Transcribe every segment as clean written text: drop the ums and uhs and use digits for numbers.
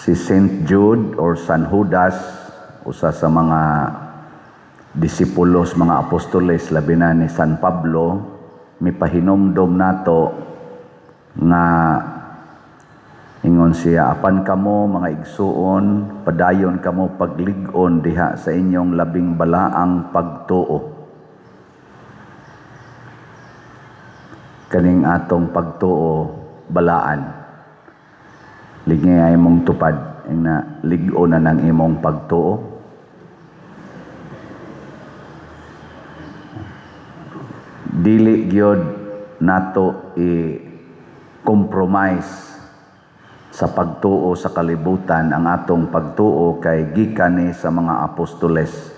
Si Saint Jude or San Judas, usa sa mga disipulos, mga apostoles, labi na ni San Pablo, mipahinomdom nato nga ingon siya, apan kamo mga igsuon, padayon kamo paglig-on diha sa inyong labing balaang pagtuo. Kaning atong pagtuo balaan. Ligay ay mong tupad, na lig-o na ng imong pagtuo. Dili gyud nato i-compromise sa pagtuo sa kalibutan ang atong pagtuo kay gikan ni sa mga apostoles.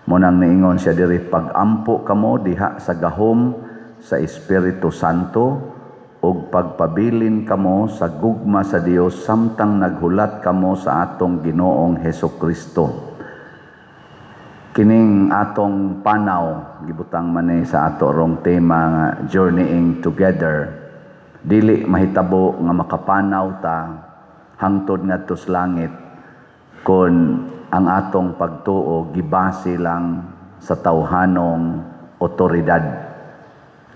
Munang niingon siya diri, pag-ampo kamo diha sa gahom sa Espiritu Santo, ug pagpabilin kamo sa gugma sa Dios samtang naghulat kamo sa atong Ginoong Hesukristo. Kining atong panaw gibutang man sa ato rong tema nga journeying together. Dili mahitabo nga makapanaw ta hangtod ngadto sa langit kun ang atong pagtuo gibase lang sa tawhanong otoridad.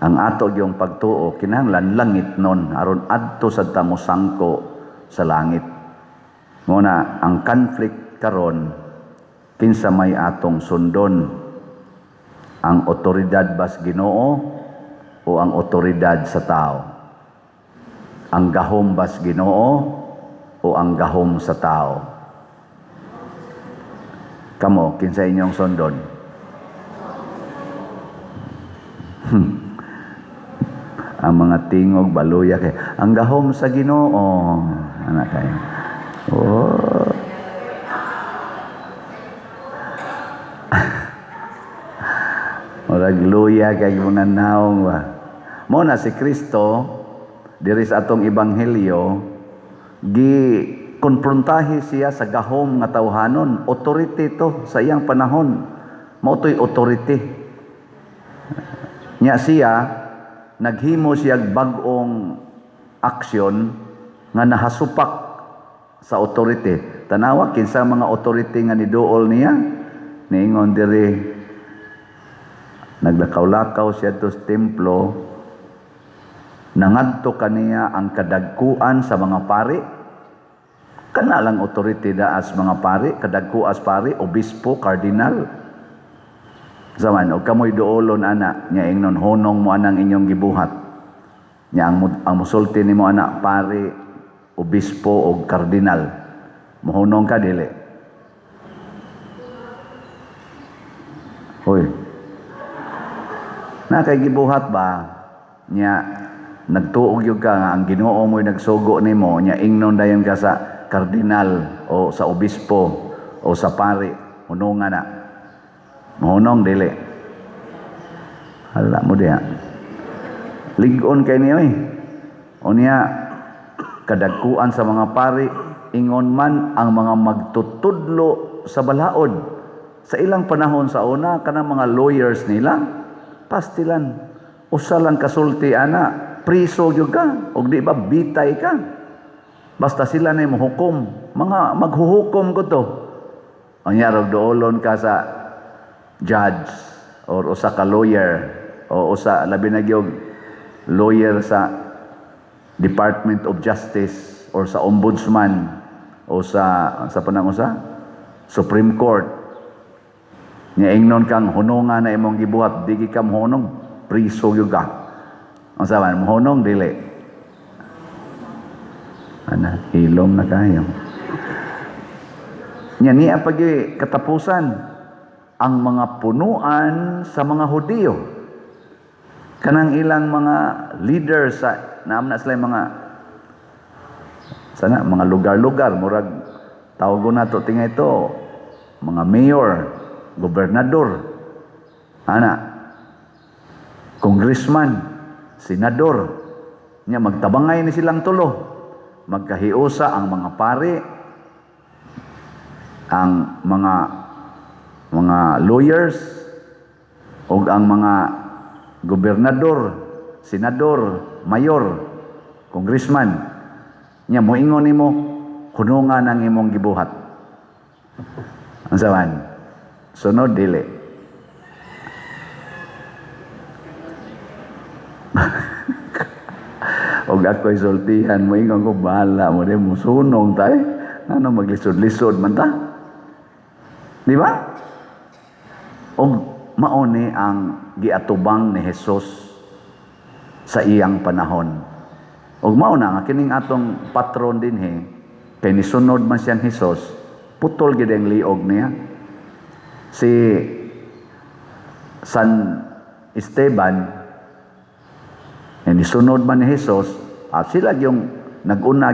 Ang ato yung pagtuo kinahanglan langit nun aron adto sa tamosangko sa langit. Muna ang conflict karon kinsa may atong sundon, ang otoridad bas Ginoo o ang otoridad sa tao, ang gahom bas Ginoo o ang gahom sa tao. Kamo kinsa inyong sundon? Ang mga tingog baluya kay ang gahom sa Ginoo, anak kayo. Oh. Murag luya kay mga naong ba. Mo na si Kristo diri sa atong ebanghelyo gi konfrontahi siya sa gahom nga tawhanon, authority to sa iyang panahon. Mao toy authority. Nya siya naghimo siya bag-ong aksyon nga nahasupak sa authority. Tanawa kinsa mga authority nga niduol niya, niingon diri, naglakaw-lakaw siya to sa templo, nangadto kaniya ang kadagkuan sa mga pari. Kana lang authority daas mga pari, kadagkuas pari, obispo, kardinal. Zaman, o kamoy doolon ana, nya ingnon honong mo anang inyong gibuhat. Nya ang musulti nimo ana pari, obispo o kardinal. Mohonong ka dili. Hoy. Na kay gibuhat ba? Nya nagtuog gyud ka nga ang Ginoo mo'y nagsugo nimo, nya ingnon dayon ka sa kardinal o sa obispo o sa pari, hunongan na. Mohonong dili. Hala mo diha. Lig-on kay niyo Unya kadagkuan sa mga pari ingon man ang mga magtutudlo sa balaod. Sa ilang panahon sa una kanang mga lawyers nila pastilan. Usa lang kasulti ana, priso gyud ka og di ba bitay ka. Basta sila na mohukom, mga maghuhukom ko to. Ang yarog doolon ka sa judge or usa ka lawyer o usa labi na gyud lawyer sa Department of Justice or sa Ombudsman o sa panang usa Supreme Court. Nya ingnon kang hunongan na imong gibuhat, digi ka mohonong, priso gyud ka. Ang saban mohonong dili. Ana hilom na kayo. Nya niya pagi katapusan ang mga punuan sa mga Hudiyo. Kanang ilang mga leaders sa naamna sila mga mga lugar-lugar murag tawagon nato tinga ito mga mayor, gobernador, congressman, senador. Nya magtabangay ni silang tulo. Magkahiusa ang mga pari, ang mga lawyers o ang mga gobernador, senador, mayor, congressman. Nya moingon nimo, hunungan ang imong gibuhat. Unsa man? Sunod dili. Og ako'y sultihan mo, ingon ko, bahala mo din, musunong tayo. Ano, maglisod-lisod man ta? Di ba? Og mauni ang giatubang ni Jesus sa iyang panahon. Og mauna nga, kining atong patron din kay nisunod man siyang Jesus, putol gid ang liog niya. Si San Esteban, nisunod man ni Jesus, at sila yung naguna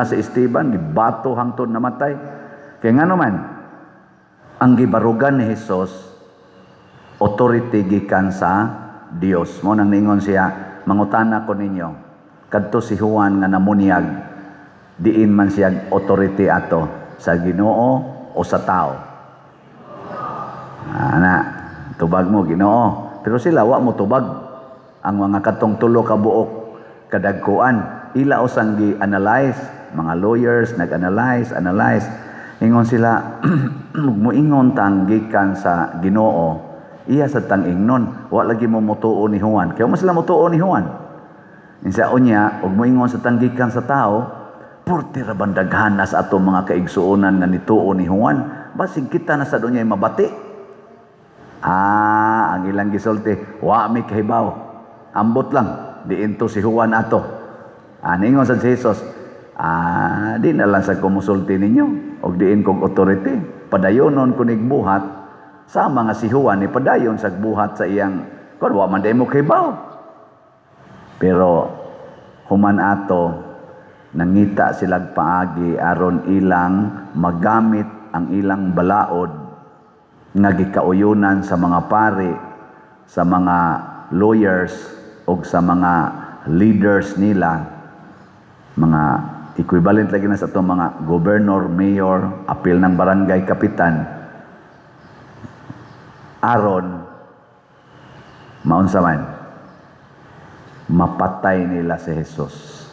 si Esteban, gibato hangtod namatay. Kaya nga naman, ang gibarugan ni Jesus, authority gikan sa Dios. Mo nang ningon siya, mangutana ko ninyo, kadto si Juan nga namunyag, diin man siya authority ato, sa Ginoo o sa tao? Ana, tubag mo Ginoo. Pero sila wa mo tubag. Ang mga katong tulo ka buok kadagkuan, ila usang gi-analyze, mga lawyers nag-analyze, ingon sila muingon tang gikan sa Ginoo, iya sa tang ingnon, wa lagi mo mutuo ni Juan. Kaya mo sila mutuo ni Juan. Insa unya, ug moingon sa tang gikan sa tao, purti ra bandaghan na sa ato mga kaigsuonan nga nituo ni Juan, basig kita na sa dunya'y mabati. Ang ilang gisulti, wa mi kahibaw. Ambot lang, diin to si Juan ato. Ningon sa Jesus, di na lang sa kumusulti ninyo, o diin kong authority. Padayonon kunig buhat, sa mga si Juan, padayon sa buhat sa iyang, kung wa man di mo kahibaw. Pero, human ato, nangita silag paagi, aron ilang magamit ang ilang balaod, nga gikauyunan sa mga pari, sa mga lawyers, o sa mga leaders nila, mga equivalent lagi na sa itong mga governor, mayor, apil ng barangay kapitan, aron maunsa man mapatay nila si Jesus,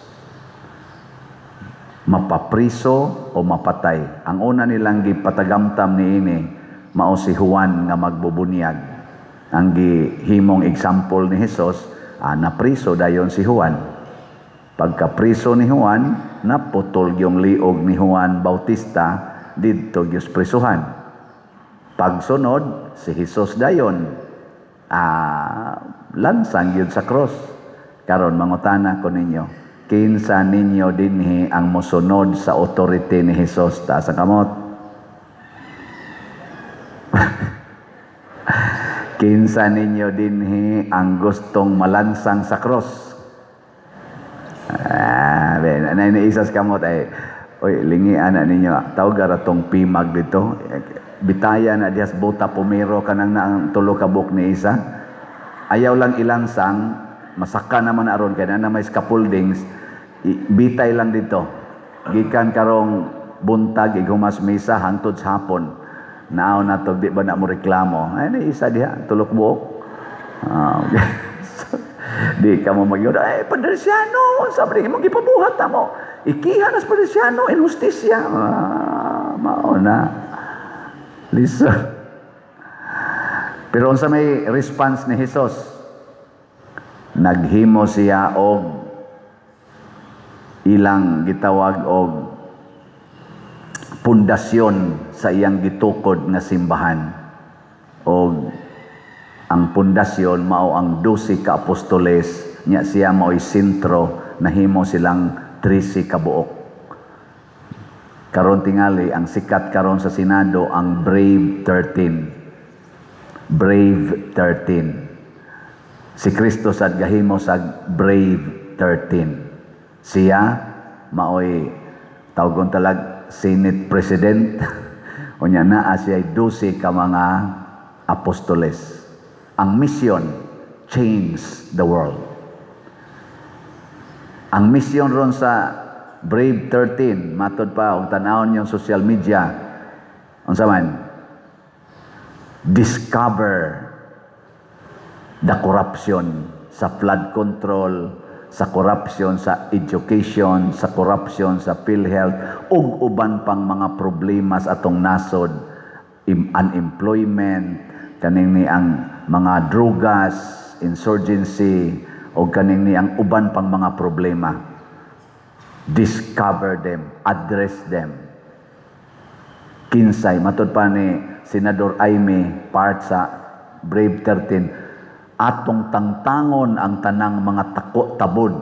mapapriso o mapatay. Ang una nilang gipatagamtam niini mao si Juan nga magbubunyag. Ang gihimong example ni Jesus, napriso dayon si Juan. Pagkapriso ni Juan, naputol yung liog ni Juan Bautista didto gyud prisuhan. Pagsunod si Jesus dayon, lansang gyud sa cross. Karon mangutana ko ninyo, kinsa ninyo dinhi ang mosunod sa authority ni Jesus? Taas ang kamot. Kinsa ninyo dinhi ang gustong malansang sa cross? Naisas kamot ay, oy, lingi ana ninyo, tawag ratong pimag dito. Bitaya na diyas buta pumiro kanang na ang tulo ka buk ni isa. Ayaw lang ilansang, masaka naman aron kaya na may scaffoldings, bitay lang dito. Gikan karong buntag, igumas misa, hangtod sa hapon. Naaw na to, di ba na mo reklamo? Ay, na isa diha, tulok buok. Okay. Di ka mo magyod, ay, Padersiano, sabi rin, magipabuhat na mo. Ikihan as Padersiano, injustisya. Mauna. Listen. Pero sa may response ni Jesus, naghimo siya og ilang gitawag og pundasyon sa iyang gitukod nga simbahan. O ang pundasyon mao ang 12 ka apostoles, nya siya mao'y sentro, nahimo silang 13 ka buok. Karon tingali ang sikat karon sa Senado ang Brave 13. Brave 13. Si Kristo sad gahimo sa Brave 13. Siya mao'y tawgon talag Senate President. Unya naa siya 12 ka mga apostoles. Ang mission, change the world. Ang mission ron sa Brave 13, matod pa, og tanawon yung social media, unsa man, discover the corruption sa flood control, sa corruption sa education, sa corruption sa PhilHealth, ug uban pang mga problema sa atong nasod, unemployment, kaning ni ang mga drugas, insurgency, o kaning ni ang uban pang mga problema. Discover them, address them. Kinsay, matod pa ni Senador Aimee, part sa Brave 13, atong tangtangon ang tanang mga tabod.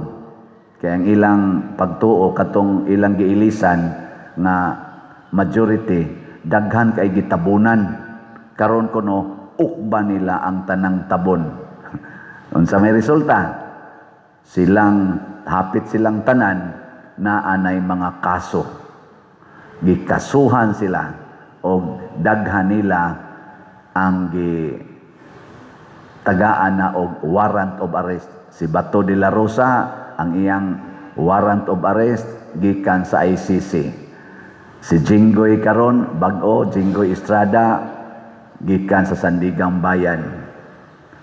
Kaya ang ilang pagtuo, katong ilang giilisan na majority, daghan kay gitabunan. Karon kuno, ukba nila ang tanang tabon. Unsa may resulta? Hapit silang tanan na anay mga kaso. Gikasuhan sila o daghan nila ang tagaan na og warrant of arrest. Si Bato de la Rosa, ang iyang warrant of arrest gikan sa ICC. Si Jinggoy karon, bag-o, Jinggoy Estrada, gikan sa Sandigang Bayan.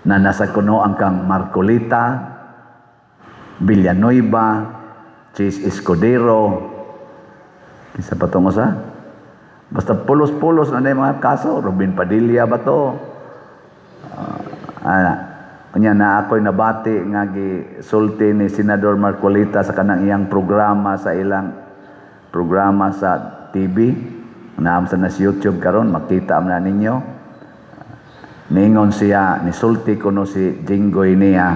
Na nasa kuno ang kang Marcolita, Villanueva, Chis Escudero, isa pa tungo sa? Basta pulos-pulos na yung mga kaso. Robin Padilla ba to? Kanya na ako'y nabati nga gisulti ni Senador Marcolita sa kanang iyang programa sa ilang programa sa TV. Naam sa nas YouTube karon, makita na ninyo. Ningon siya, nisulti ko no si Jinggoy niya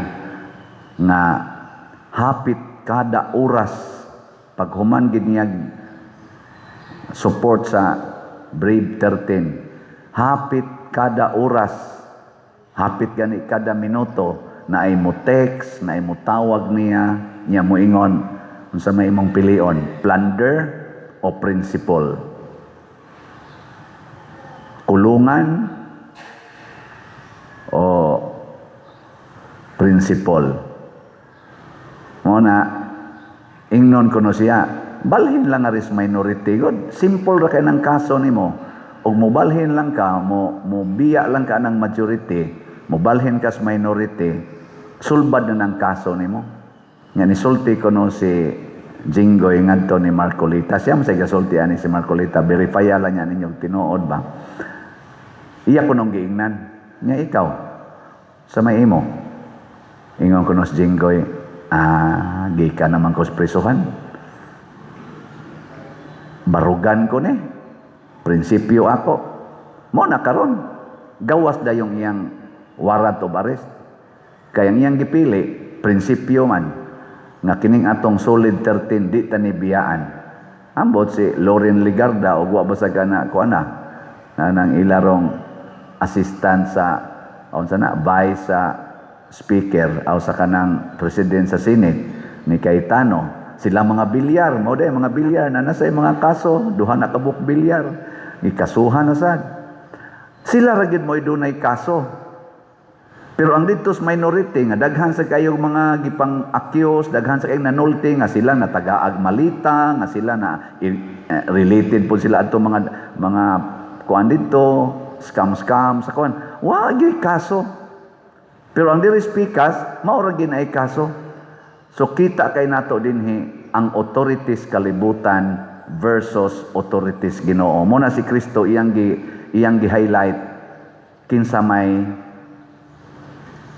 nga hapit kada oras pag human gid niya support sa Brave 13, hapit kada oras, hapit gani kada minuto na ay mo text, na ay mo tawag niya mo ingon unsa may imong pilion, plunder o principle, kulungan o principle. Mo na ingnon kuno siya, balhin lang aris minority god, simple ra kay nang kaso nimo. Og mobalhin lang ka, mo biya lang ka ng majority, mobalhin ka sa minority, sulbad na ng kaso nimo. Nga nisulti ko no si Jinggoy ngadto ni Marcolita. Siya sa gasulti ani si Marcolita, verify lang niya ninyong tinuod ba. Iya ko nung giingnan. Nya ikaw, sa may imo. Ingon ko no si Jinggoy, gika naman ko sa prisuhan. Barugan ko ni. Prinsipyo ako. Mo na karon, gawas da yung iyang warrant of arrest. Kaya iyang gipili, prinsipyo man, nga kining atong solid 13 di tanibiyaan. Ambot si Loren Ligarda o wa basa kana ko na nang ilarong assistant sa vice speaker o sa kanang president sa Senate ni Cayetano. Sila mga bilyar, mao day mga bilyar na nasa mga kaso, duha na kabuk bilyar, ikasuhan na sad. Sila ra gid mo dunay kaso. Pero ang dito sa minority nga daghan sa kayong mga gipang accuse, daghan sa kayong nanulti nga sila na taga Agmalita, nga sila na related po sila adto mga kuan dito, scam sa kuan. Wa gyud kaso. Pero ang diri speakers, mao ra gid ay kaso. So kita kay nato dinhi ang authorities kalibutan versus authorities Ginoo. Mo na si Kristo iyang gi-highlight kinsa may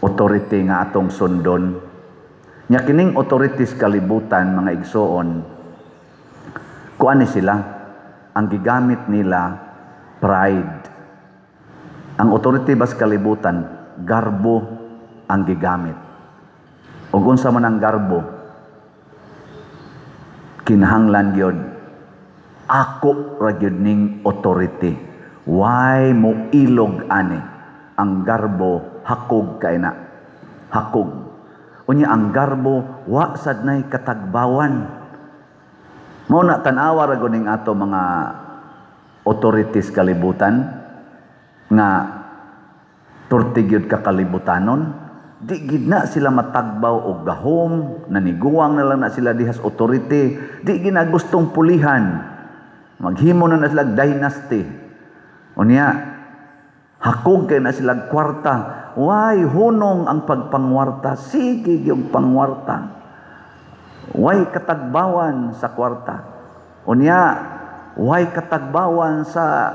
authority nga atong sundon. Nya kining authorities kalibutan mga igsoon, kuan ni sila, ang gigamit nila pride. Ang authority bas kalibutan, garbo ang gigamit. Ug unsa man ang garbo, kinahanglan gyud ako ra gyud ning authority. Why mo ilog ani? Ang garbo hakog kay na. Hakog. Unya ang garbo wa sad nay katagbawan. Mao na tan-awa ra gud ning ato mga authorities kalibutan nga turtigyud ka kalibutanon. Di gid na sila matagbaw og gahom, naniguang na lang na sila dihas authority. Di gid na gustong pulihan. Maghimo na sila dynasty. Unya, hakog kay na sila kwarta. Why hunong ang pagpangwarta? Sige yung pangwarta. Way katagbawan sa kwarta. Unya, way katagbawan sa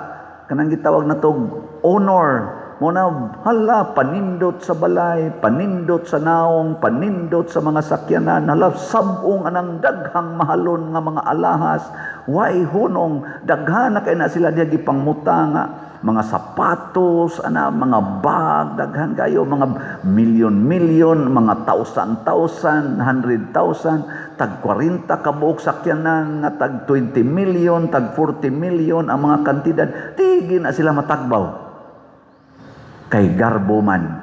kanang gitawag na tog honor. Muna, hala, panindot sa balay, panindot sa naong, panindot sa mga sakyanan, hala, sabong anang daghang mahalon nga mga alahas, way hunong, daghan na kayo na sila diya gipangmuta nga, mga sapatos, mga bag, daghan kayo, mga milyon-milyon, mga 1,000,000, 100,000, tag 40 kabuok sakyanan, nga tag 20 million, tag 40 million, ang mga kantidad, tigin na sila matagbaw. Kay garbo man.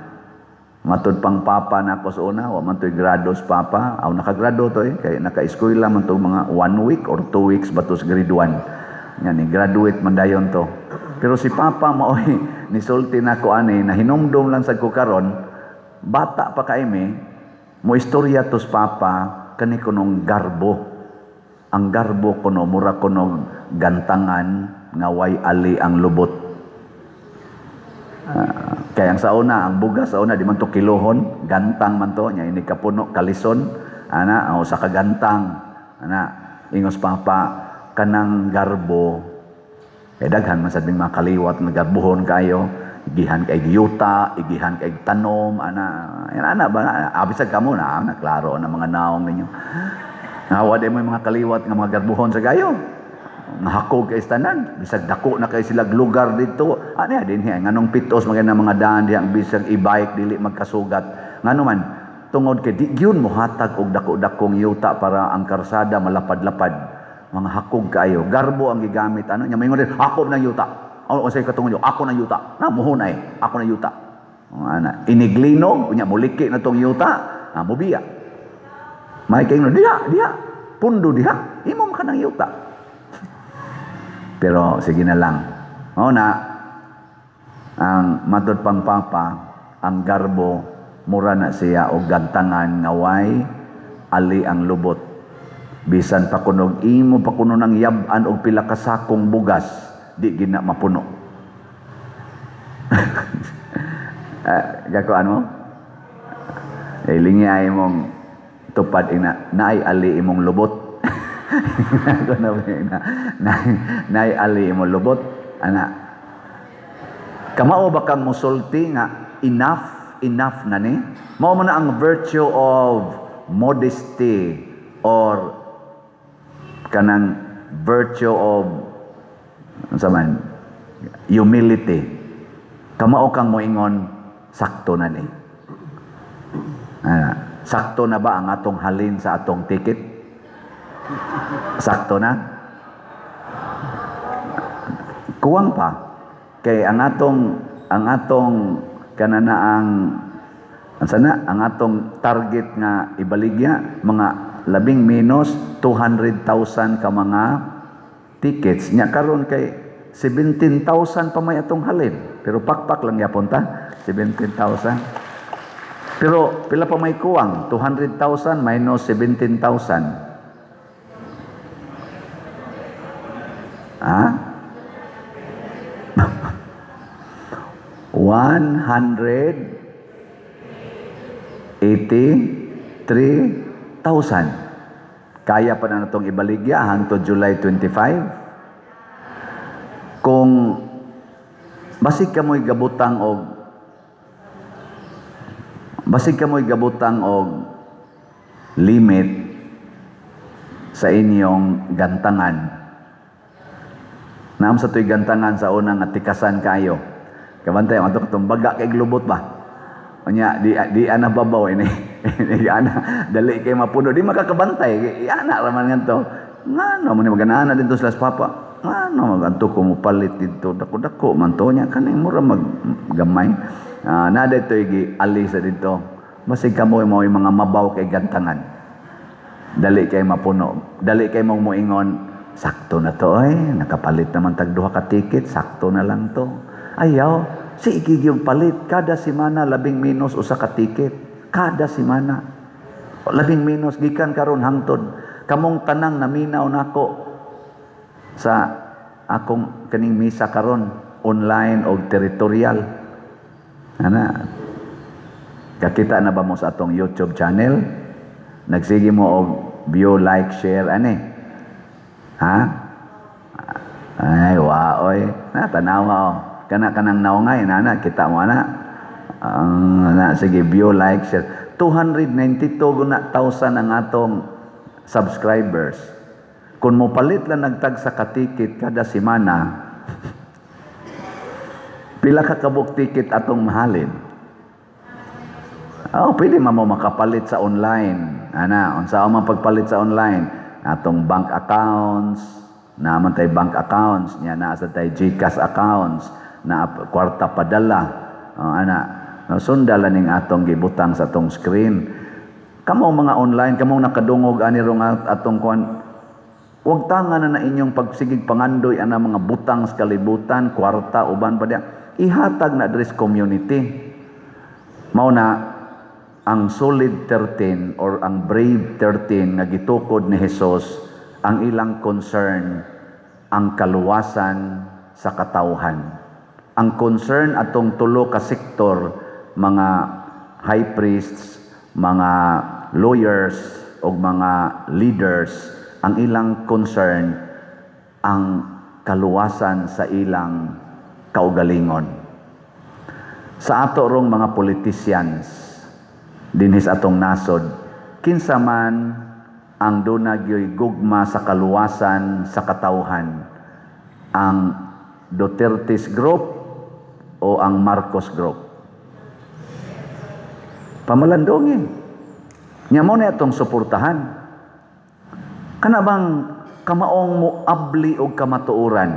Matud pang papa na ako sa una, wa man to'y grados papa, aw nakagrado to kay naka-eskwela man to mga 1 week or 2 weeks batos grade 1. Yan, graduate man dayon to. Pero si papa maoy nisulti na ko ani, na hinumdum lang sad ko karon, bata pa kay me, mo istorya tos papa kani kunong garbo. Ang garbo kuno mura kuno gantangan nga way ali ang lubot. Kaya ang sa una, ang bugas sa una, di man to kilohon, gantang man to, niya ini kapuno, kalison, o sa kagantang, ingos papa, kanang garbo, daghan man sabing mga kaliwat, nagarbuhon kayo, igihan kay yuta, igihan kay tanom, abisag ka muna, naklaro na mga naong ninyo. Nawa din mo yung mga kaliwat, nga mga garbuhon sa gayo, nahakog kay istanan, bisag dako na kay sila lugar dito. Din nganong pitos magana mga daan diha bisag i-bike dili magkasugat. Ngano man tungod kay di gyud mohatag og dako-dakong yuta para ang karsada malapad-lapad. Mga hakog kayo, garbo ang gigamit nya moingon din ako nang yuta. Unsay katungod ako nang yuta. Na muhunay, ako nang yuta. Iniglinog unya muliki na tong yuta, mobiya. May kay diha, pundo diha, imo man kanang yuta. Pero sige na lang. Ang matud pang papa, ang garbo, mura na siya o gantangan nga way ali ang lubot. Bisan pa kunog imo pa kuno ng yab-an og pila ka sakong bugas, di gina mapuno. Gakuan mo? Ilingi ay mong tupad ina, naay ali imong lubot. Nay ali mo lubot kamao ba kang musulti nga enough na ni mao man ang virtue of modesty or kanang virtue of saman humility. Kamao kang moingon sakto na ni sakto na ba ang atong halin sa atong ticket? Sakto na? Kuwang pa. Kay ang atong kananaang ang atong target nga ibaligya mga labing minus 200,000 ka mga tickets. Nya karon kay 17,000 pa may atong halin. Pero pakpak lang yapon ta, 17,000. Pero pila pa may kuwang? 200,000 minus 17,000. 183,000. Kaya pa na itong ibaligya hangtod July 25. Kung basig ka mo'y gabutang og limit sa inyong gantangan. Naam sa tuy gantangan sa unang atikasan kayo. Kabantay ang ato baga kay glubot ba? Unya di ana babaw ini. Di ana dali kay mapuno di makakabantay. Ana raman ngadto. Ngano man maganana dito sa papa. Ngano maganto ko mo palit dito dako-dako man to nya kanay mura maggamay. Na dito gi ali sa dito. Basig kamo mo mga mabaw kay gantangan. Dali kay mapuno. Dali kay mo moingon sakto na to nakapalit naman tag duha ka ticket, sakto na lang to. Ayaw, sige yung palit kada semana labing minus usa ka ticket. Kada semana. Labing minus gikan karon hangtod kamong tanang naminaw nako sa akong kaning misa karon online o territorial. Kakita na ba mo sa atong YouTube channel? Nagsige mo og view, like, share, ani. Ha? Ay, waoy. Tanaw mo. Kanang naungay, nana, kita mo na. Sige, view, like, share. 292,000 ang atong subscribers. Kung mo palit lang nagtag sa katikit kada semana, pila ka kabuk ticket atong mahalin? Pwede mo makapalit sa online. Unsa man pagpalit sa online? Atong bank accounts, naman tay bank accounts, nya naa sa tay GCash accounts, na kwarta padala. Sundalan ning atong gibutang sa atong screen. Kamo mga online, kamo nakadungog ani rong atong kuan. Huwag tangan na inyong pagsigig pangandoy ana mga butang sa kalibutan, kwarta uban pa diya. Ihatag na address community. Mao na ang Solid 13 or ang Brave 13 nga gitukod ni Hesus, ang ilang concern ang kaluwasan sa katawhan. Ang concern atong tulo ka sektor, mga high priests, mga lawyers o mga leaders, ang ilang concern ang kaluwasan sa ilang kaugalingon. Sa ato rong mga politicians dinhis atong nasod, kinsa man ang dunagyoy gugma sa kaluwasan sa katawhan, ang Duterte's group o ang Marcos group? Pamalandongin. Nya mo na itong suportahan. Kana bang kamaong mo abli o kamatuoran?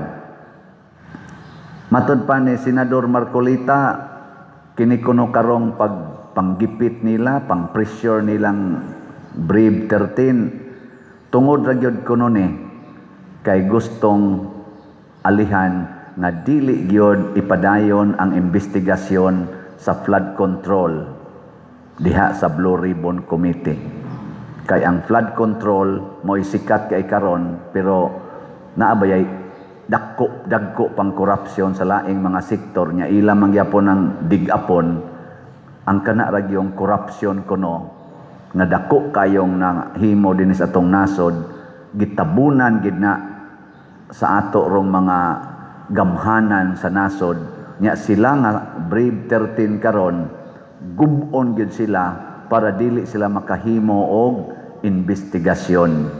Matod pa ni Senador Marcolita, kinikuno karong panggipit nila, pang-pressure nilang Brave 13, tungod ra gyud kuno ni kay gustong alihan nga dili gyud ipadayon ang investigasyon sa flood control diha sa Blue Ribbon Committee. Kay ang flood control mo'y sikat kay karon, pero naabayay dagko pang korupsyon sa laing mga sektor nya, ila mangyapon ang digapon ang kana ra gyung korupsyon kuno nga dako kayong nahimo dinhi sa atong nasod, gitabunan gid na sa ato rong mga gamhanan sa nasod nya. Sila nga Brave 13 karon, gubon gid sila para dili sila makahimo og investigasyon.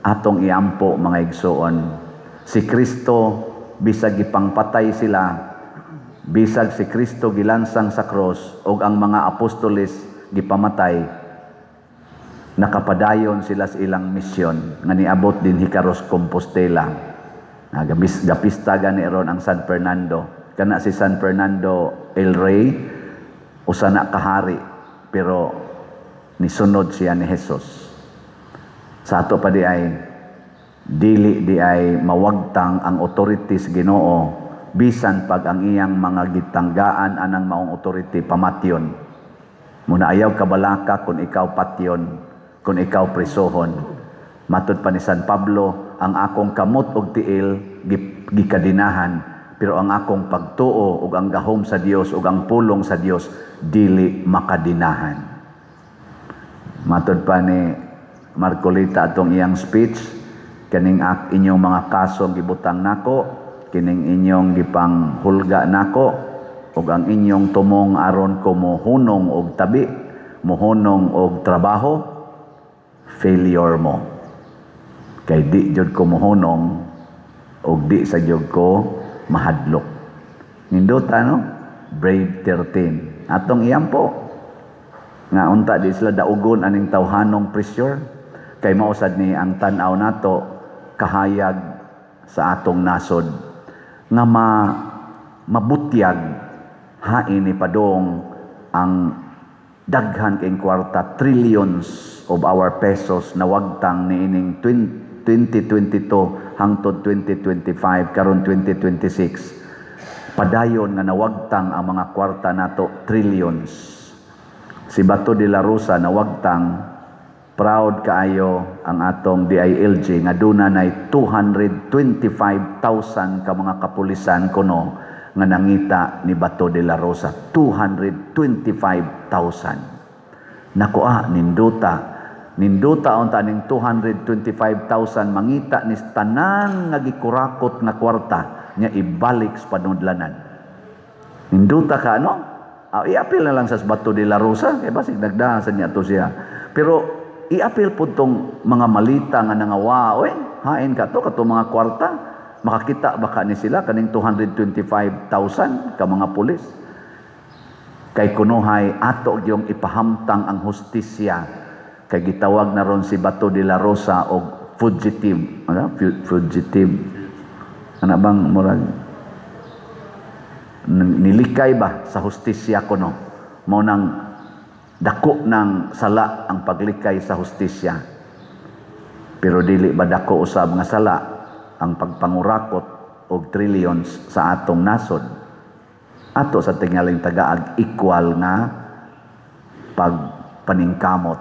Atong iampo mga igsoon, si Kristo bisag gipangpatay sila, bisag si Kristo gilansang sa cross og ang mga apostoles gipamatay, nakapadayon sila sa ilang misyon nga niabot din hikaros Compostela. Gapista gani ron ang San Fernando. Kana si San Fernando el Rey, usa na kahari, pero nisunod siya ni Jesus. Sa ato pa di ay dili di ay mawagtang ang authorities Ginoo, bisan pag ang iyang mga gitanggaan anang maong authority pamatyon. Muna ayaw kabalaka kung ikaw patyon, kung ikaw prisohon. Matud pa ni San Pablo, ang akong kamot og tiil gikadinahan, pero ang akong pagtuo ug ang gahom sa Dios ug ang pulong sa Dios dili makadinahan. Matud pa ni Marcolita atong iyang speech, kaning inyong mga kasong gibutang nako, kining inyong gipanghulga nako, ug ang inyong tumong aron ko mohunong og tabi, mohunong og trabaho, failure mo. Kay di jud ko mohunong og di sa jud ko mahadlok. Nindota no? Brave 13. Atong iyampo nga unta di sila daugon aning tawhanong pressure, kay mausad ni ang tan-aw nato kahayag sa atong nasod nga mabutyag hain ni padong ang daghan kay kwarta, trillions of our pesos na wagtang niining 2022 hangtod 2025 karon 2026. Padayon nga nawagtang ang mga kwarta nato, trillions. Si Bato de la Rosa nawagtang, proud kaayo ang atong DILG nga duna nay 225,000 ka mga kapulisan kuno nga nangita ni Bato de la Rosa. 225,000. Nakuha ninduta Ninduta unta ning 225,000 mangita ni tanan nga gikurakot nga kwarta nya ibalik sa panudlanan. Ninduta ka ano? I-appeal na lang sa Bato de la Rosa kay basig nagdahasan niya to siya. Pero i-appeal po tong mga malita nga nangawa, oy, hain ka to kato mga kwarta. Makakita baka ni sila kaning 225,000 ka mga pulis. Kay kunuhay ato gyung ipahamtang ang hustisya. Kay gitawag na ron si Bato de la Rosa og fugitive, fugitive. Ana bang murag nilikay ba sa hustisya kuno? Mao nang dako ng sala ang paglikay sa hustisya. Pero dili ba dako usab nga sala ang pagpangurakot og trillions sa atong nasod? Ato sa tingaling tagaag equal nga pagpaningkamot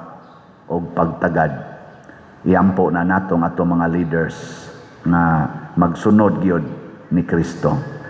o pagtagad. Iampo na nato nga atong mga leaders na magsunod gyud ni Kristo.